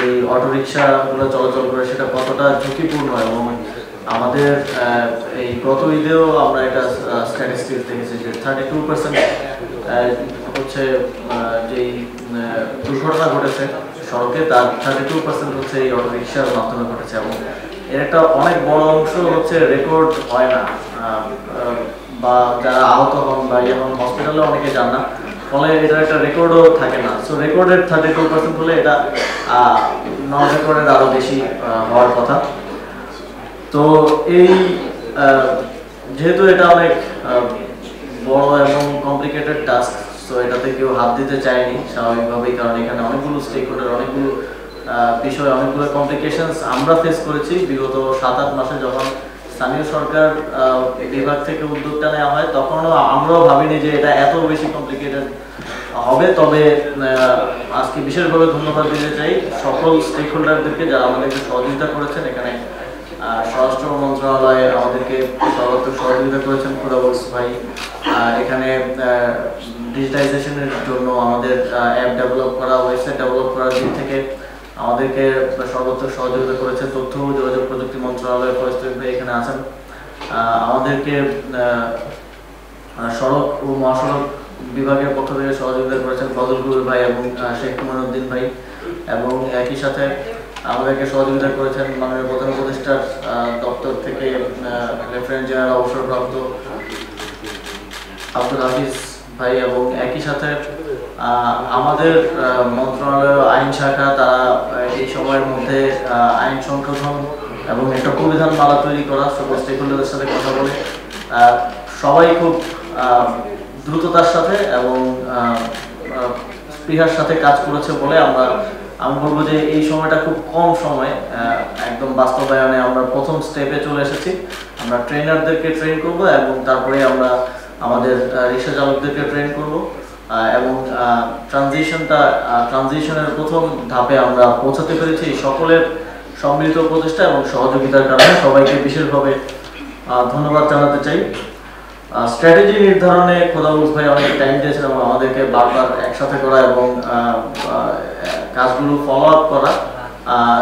এই অটোরিকশাগুলো চলাচল করে সেটা কতটা ঝুঁকিপূর্ণ এবং আমাদের এই গত ঈদেও আমরা একটা স্ট্যাটিস্টিক্স দেখেছি যে 32% হচ্ছে যেই দুর্ঘটনা ঘটেছে সড়কে তার 32% হচ্ছে এই অটোরিকশার মাধ্যমে ঘটেছে এবং এর একটা অনেক বড় অংশ হচ্ছে রেকর্ড হয় না বা যারা আহত হন বা যেমন হসপিটালে অনেকে যান না, ফলে এটার একটা রেকর্ডও থাকে না। সো রেকর্ডের 32% হলে এটা নন রেকর্ডের আরও বেশি হওয়ার কথা। তো এই যেহেতু এটা অনেক বড় এবং কমপ্লিকেটেড টাস্ক, সো এটাতে কেউ হাত দিতে চায়নি স্বাভাবিকভাবেই, কারণ এখানে অনেকগুলো স্টেক হোল্ডার, অনেকগুলো বিষয়, অনেকগুলো কমপ্লিকেশনস আমরা ফেস করেছি বিগত 7-8 মাসে। যখন স্থানীয় সরকার বিভাগ থেকে উদ্যোগটা নেওয়া হয় তখনও আমরাও ভাবিনি যে এটা এত বেশি কমপ্লিকেটেড হবে। তবে আজকে বিশেষভাবে ধন্যবাদ দিতে চাই সকল স্টেক হোল্ডারদেরকে যারা আমাদেরকে সহযোগিতা করেছেন। এখানে স্বরাষ্ট্র মন্ত্রণালয়ে আমাদেরকে সর্বাত্মক সহযোগিতা করেছেন খোদাবক্স ভাই, এখানে ডিজিটাইজেশনের জন্য আমাদের অ্যাপ ডেভেলপ করা, ওয়েবসাইট ডেভেলপ করার দিক থেকে আমাদেরকে সর্বাত্মক সহযোগিতা করেছে তথ্য ও যোগাযোগ প্রযুক্তি মন্ত্রণালয়ের ফয়সাল ভাই এখানে আছেন। আমাদেরকে সড়ক ও মহাসড়ক বিভাগের পক্ষ থেকে সহযোগিতা করেছেন ফজল কবির ভাই এবং শেখ মঈনুদ্দিন ভাই, এবং একই সাথে আমাদেরকে সহযোগিতা করেছেন মাননীয় প্রধান উপদেষ্টার দপ্তর থেকে লেফটেন্যান্ট জেনারেল অবসরপ্রাপ্ত আব্দুল হাফিজ ভাই, এবং একই সাথে আমাদের মন্ত্রণালয় আইন শাখা তারা এই সময়ের মধ্যে আইন সংশোধন এবং একটা প্রবিধান মালা তৈরি করা, সকল স্টেকহোল্ডারদের সাথে কথা বলে সবাই খুব দ্রুততার সাথে এবং স্পৃহার সাথে কাজ করেছে বলে আমি বলবো যে এই সময়টা খুব কম সময় একদম বাস্তবায়নে আমরা প্রথম স্টেপে চলে এসেছি। আমরা ট্রেনারদেরকে ট্রেন করব এবং তারপরে আমরা আমাদের রিক্সা চালকদেরকে ট্রেন করব এবং ট্রানজিশনের প্রথম ধাপে আমরা পৌঁছাতে পেরেছি। সকলের সম্মিলিত প্রচেষ্টা এবং সহযোগিতার কারণে সবাইকে বিশেষভাবে ধন্যবাদ জানাতে চাই। স্ট্র্যাটেজি নির্ধারণে খোদাবক্স ভাই অনেক টাইম দিয়েছেন এবং আমাদেরকে বারবার একসাথে করা এবং কাজগুলো ফলো আপ করা।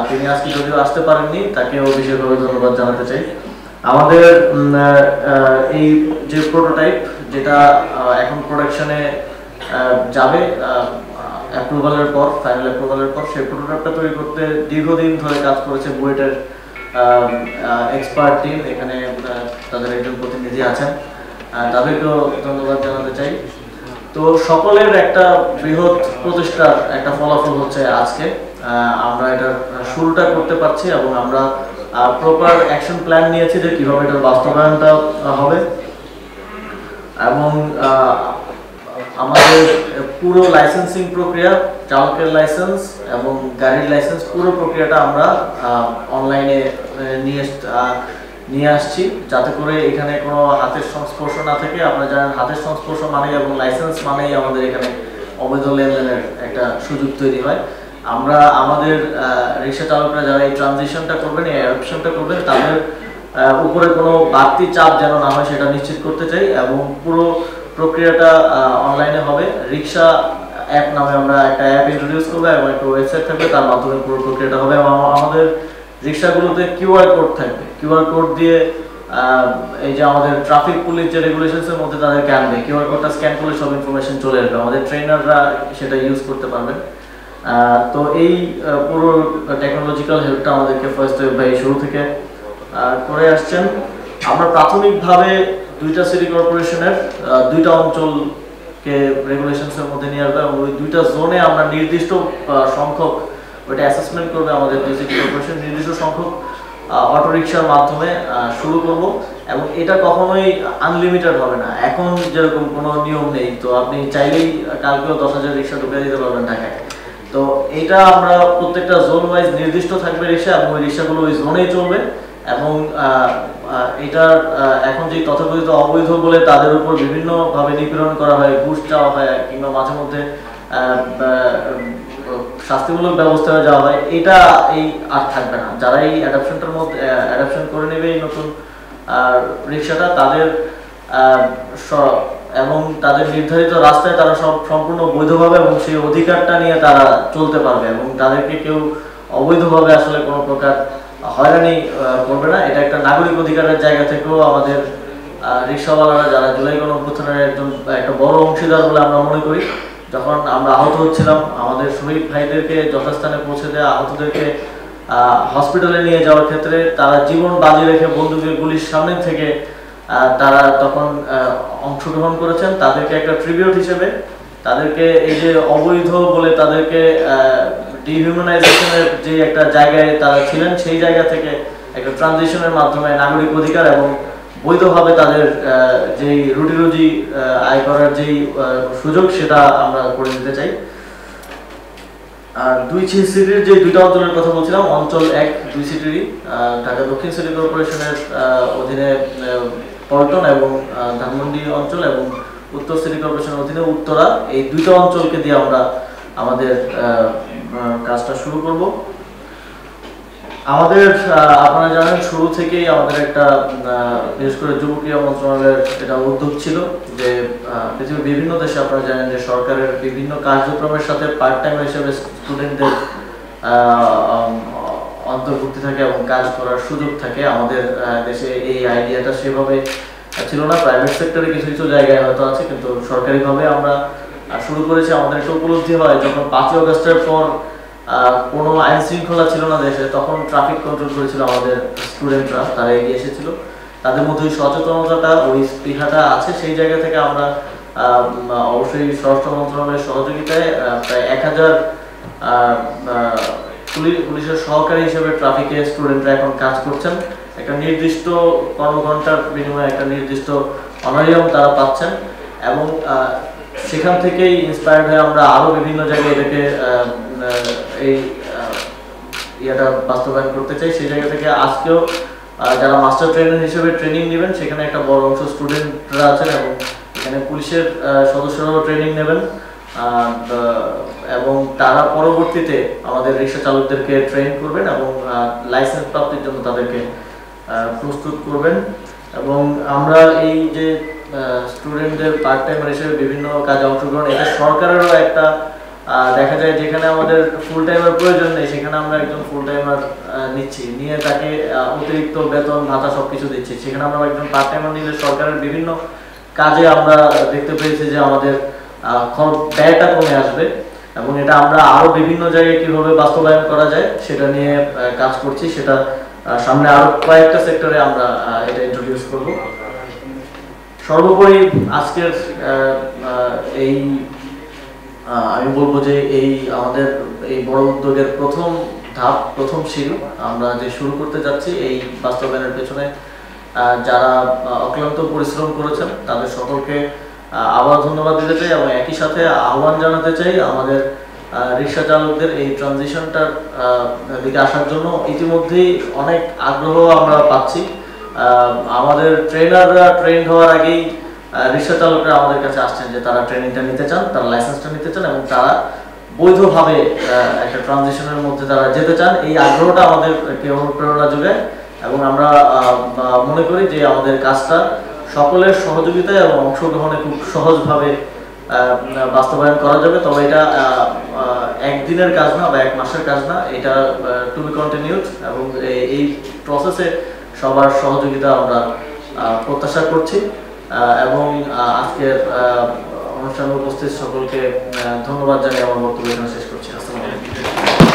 তিনি আজকে যদিও আসতে পারেননি, তাকেও বিশেষভাবে ধন্যবাদ জানাতে চাই। আমাদের এই যে প্রোটোটাইপ যেটা এখন প্রোডাকশনে যাবে অ্যাপ্রুভালের পর, ফাইনাল অ্যাপ্রুভালের পর, সেই প্রোটোটাইপটা তৈরি করতে দীর্ঘদিন ধরে কাজ করেছে বুয়েটের এক্সপার্ট টিম। এখানে তাদের একজন প্রতিনিধি আছেন, তাদেরকেও ধন্যবাদ জানাতে চাই। তো সকলের একটা বৃহৎ প্রচেষ্টার একটা ফলাফল হচ্ছে আজকে আমরা এটার শুরুটা করতে পারছি এবং আমরা প্রপার অ্যাকশন প্ল্যান নিয়েছি যে কিভাবে এটার বাস্তবায়নটা হবে। এবং আমাদের পুরো লাইসেন্সিং প্রক্রিয়া, চালকের লাইসেন্স এবং গাড়ির লাইসেন্স, পুরো প্রক্রিয়াটা আমরা অনলাইনে নিয়ে আসছি, যাতে করে এখানে কোনো হাতের সংস্পর্শ না থাকে। আপনারা জানেন হাতের সংস্পর্শ মানেই এবং লাইসেন্স মানেই আমাদের এখানে অবৈধ লেনদেনের একটা সুযোগ তৈরি হয়। আমরা আমাদের রিক্সা চালকরা যারা এই ট্রানজিশনটা করবেন, এই অ্যাডপশনটা করবেন, তাদের উপরে কোনো বাড়তি চাপ যেন না হয় সেটা নিশ্চিত করতে চাই এবং পুরো প্রক্রিয়াটা অনলাইনে হবে। রিক্সা অ্যাপ নামে আমরা একটা অ্যাপ ইন্ট্রোডিউস করবো এবং একটা ওয়েবসাইট থাকবে, তার মাধ্যমে পুরো প্রক্রিয়াটা হবে। এবং আমাদের রিক্সাগুলোতে কিউআর কোড থাকবে, কিউআর কোড দিয়ে এই যে আমাদের ট্রাফিক পুলিশ যে রেগুলেশনসের মধ্যে তাদেরকে আনবে, কিউআর কোডটা স্ক্যান করলে সব ইনফরমেশন চলে আসবে, আমাদের ট্রেনাররা সেটা ইউজ করতে পারবেন। তো এই পুরো টেকনোলজিক্যাল হেল্পটা আমাদেরকে ফার্স্ট ভাই শুরু থেকে করে আসছেন। আমরা প্রাথমিকভাবে 2টা সিটি কর্পোরেশনের 2টা অঞ্চলকে রেগুলেশনসের মধ্যে নিয়ে আসবে এবং ওই 2টা জোনে আমরা নির্দিষ্ট সংখ্যক ওইটা অ্যাসেসমেন্ট করবে আমাদের সিটি কর্পোরেশন, নির্দিষ্ট সংখ্যক অটোরিকশার মাধ্যমে শুরু করব। এবং এটা কখনোই আনলিমিটেড হবে না, এখন যেরকম কোনো নিয়ম নেই, তো আপনি চাইলেই কালকেও 10,000 রিক্সা ঢুকে দিতে পারবেন ঢাকায়। তো এটা আমরা প্রত্যেকটা জোন ওয়াইজ নির্দিষ্ট থাকবে রিক্সা এবং ওই রিক্সাগুলো ওই জোনেই চলবে। এবং এটার এখন যে তথাকথিত অবৈধ বলে তাদের উপর বিভিন্নভাবে নিপীড়ন করা হয়, ঘুষ চাওয়া হয় কিংবা মাঝে মধ্যে শাস্তিমূলক ব্যবস্থা যাওয়া হয়, এটা আর থাকবে না। যারা এই অ্যাডাপশন করে নেবে এই নতুন রিক্সাটা, তাদের এবং তাদের নির্ধারিত রাস্তায় তারা সম্পূর্ণ বৈধভাবে এবং সেই অধিকারটা নিয়ে তারা চলতে পারবে এবং তাদেরকে কেউ অবৈধভাবে আসলে কোনো প্রকার হয়রানি করবে না। এটা একটা নাগরিক অধিকারের জায়গা থেকেও আমাদের রিক্সাওয়ালারা যারা জুলাই গণঅভ্যুত্থানের একটা বড় অংশীদার বলে আমরা মনে করি। যখন আমরা আহত হচ্ছিলাম, আমাদের শহীদ ভাইদেরকে যথাস্থানে পৌঁছে দেওয়া, আহতদেরকে হসপিটালে নিয়ে যাওয়ার ক্ষেত্রে তারা জীবন বাজি রেখে বন্দুকের গুলির সামনে থেকে তারা তখন অংশগ্রহণ করেছেন। তাদেরকে একটা ট্রিবিউট হিসেবে, তাদেরকে এই যে অবৈধ বলে তাদেরকে ডিহিউম্যানাইজেশনের যে একটা জায়গায় তারা ছিলেন, সেই জায়গা থেকে একটা ট্রানজিশনের মাধ্যমে নাগরিক অধিকার এবং বৈধভাবে তাদের যেই রুটি রুজি আয় করার যেই সুযোগ, সেটা আমরা করে দিতে চাই। আর দুই সিটির যে দুইটা অঞ্চলের কথা বলছিলাম, অঞ্চল 1 দুই সিটিরই ঢাকা দক্ষিণ সিটি কর্পোরেশনের অধীনে পল্টন এবং ধানমন্ডি অঞ্চল, এবং উত্তর সিটি কর্পোরেশনের অধীনে উত্তরা, এই দুইটা অঞ্চলকে দিয়ে আমরা আমাদের কাজটা শুরু করব। আমাদের আপনারা জানেন শুরু থেকেই আমাদের একটা বিশেষ করে যুব ক্রীড়া মন্ত্রণালয়ের এটা উদ্যোগ ছিল যে পৃথিবীর বিভিন্ন দেশে আপনারা জানেন যে সরকারের বিভিন্ন কার্যক্রমের সাথে পার্ট টাইম হিসেবে স্টুডেন্টদের অন্তর্ভুক্তি থাকে এবং কাজ করার সুযোগ থাকে। আমাদের দেশে এই আইডিয়াটা সেভাবে ছিল না, প্রাইভেট সেক্টরে কিছু কিছু জায়গায় হয়তো আছে, কিন্তু সরকারিভাবে আমরা শুরু করেছি। আমাদের একটা উপলব্ধি হয় যখন 5ই আগস্টের পর কোনো আইন শৃঙ্খলা ছিল না দেশে, তখন ট্রাফিক কন্ট্রোল করেছিল আমাদের স্টুডেন্টরা, তারা এগিয়ে এসেছিল। তাদের মধ্যে ওই সচেতনতাটা, ওই স্পৃহাটা আছে। সেই জায়গা থেকে আমরা অবশ্যই স্বরাষ্ট্র মন্ত্রণালয়ের সহযোগিতায় প্রায় 1000 পুলিশের সহকারী হিসেবে ট্রাফিকে স্টুডেন্টরা এখন কাজ করছেন। একটা নির্দিষ্ট কর্মঘণ্টার বিনিময়ে একটা নির্দিষ্ট অনারিয়াম তারা পাচ্ছেন, এবং সেখান থেকেই ইন্সপায়ার্ড হয়ে আমরা আরও বিভিন্ন জায়গায় এটাকে এই ইয়েটা বাস্তবায়ন করতে চাই। সেই জায়গা থেকে আজকেও যারা মাস্টার ট্রেনার হিসেবে ট্রেনিং নেবেন, সেখানে একটা বড় অংশ স্টুডেন্টরা আছেন, এবং এখানে পুলিশের সদস্যরাও ট্রেনিং নেবেন, এবং তারা পরবর্তীতে আমাদের রিক্সা চালকদেরকে ট্রেন করবেন এবং লাইসেন্স প্রাপ্তির জন্য তাদেরকে প্রস্তুত করবেন। এবং আমরা এই যে স্টুডেন্টদের পার্ট টাইমার হিসেবে বিভিন্ন কাজে অংশগ্রহণ, এটা সরকারেরও একটা দেখা যায় যেখানে আমাদের ফুল টাইমার প্রয়োজন নেই, সেখানে আমরা একজন ফুল টাইমার নিচ্ছি, নিয়ে তাকে অতিরিক্ত বেতন ভাতা সবকিছু দিচ্ছি। সেখানে আমরা একজন পার্ট টাইমার নিলে সরকারের বিভিন্ন কাজে আমরা দেখতে পেয়েছি যে আমাদের ব্যয়টা কমে আসবে, এবং এটা আমরা আরো বিভিন্ন জায়গায় কিভাবে বাস্তবায়ন করা যায় সেটা নিয়ে কাজ করছি। সেটা সামনে আরো কয়েকটা সেক্টরে আমরা এটা ইন্ট্রোডিউস করব। সর্বোপরি আজকের এই আমি বলবো যে এই আমাদের এই বড় উদ্যোগের প্রথম ধাপ, প্রথম সিঁড়ি আমরা যে শুরু করতে যাচ্ছি, এই বাস্তবায়নের পেছনে যারা অক্লান্ত পরিশ্রম করেছেন তাদের সকলকে আবার ধন্যবাদ দিতে চাই, এবং একই সাথে আহ্বান জানাতে চাই আমাদের রিক্সা চালকদের এই ট্রানজিশনটার দিকে আসার জন্য। ইতিমধ্যেই অনেক আগ্রহ আমরা পাচ্ছি। আমাদের ট্রেনাররা ট্রেন্ড হওয়ার আগেই রিক্সা চালকরা আমাদের কাছে আসছেন যে তারা ট্রেনিংটা নিতে চান, তারা লাইসেন্সটা নিতে চান, এবং তারা বৈধভাবে একটা ট্রানজিশনের মধ্যে তারা যেতে চান। এই আগ্রহটা আমাদেরকে অনুপ্রেরণা যোগায়, এবং আমরা মনে করি যে আমাদের কাজটা সকলের সহযোগিতায় এবং অংশগ্রহণে খুব সহজভাবে বাস্তবায়ন করা যাবে। তবে এটা একদিনের কাজ না বা এক মাসের কাজ না, এটা টু বি কন্টিনিউড, এবং এই প্রসেসে সবার সহযোগিতা আমরা প্রত্যাশা করছি। এবং আজকের অনুষ্ঠানে উপস্থিত সকলকে ধন্যবাদ জানিয়ে আমার বক্তব্য এখানে শেষ করছি।